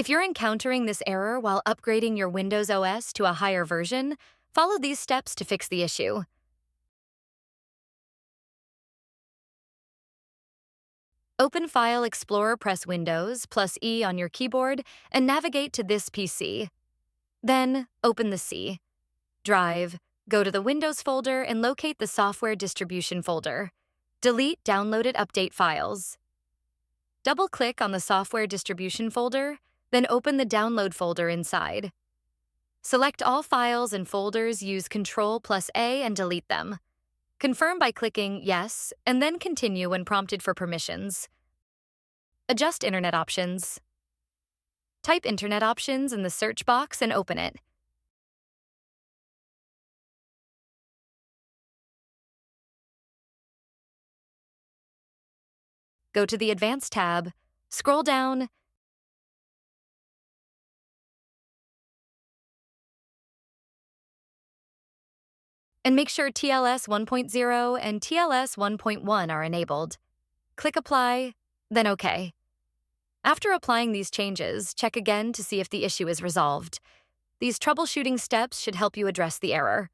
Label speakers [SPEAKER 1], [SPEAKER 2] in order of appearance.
[SPEAKER 1] If you're encountering this error while upgrading your Windows OS to a higher version, follow these steps to fix the issue. Open File Explorer, press Windows plus E on your keyboard, and navigate to this PC. Then, open the C. Drive, go to the Windows folder and locate the Software Distribution folder. Delete downloaded update files. Double-click on the Software Distribution folder, then open the Download folder inside. Select all files and folders, use Ctrl+A and delete them. Confirm by clicking Yes, and then Continue when prompted for permissions. Adjust Internet options. Type Internet options in the search box and open it. Go to the Advanced tab, scroll down, and make sure TLS 1.0 and TLS 1.1 are enabled. Click Apply, then OK. After applying these changes, check again to see if the issue is resolved. These troubleshooting steps should help you address the error.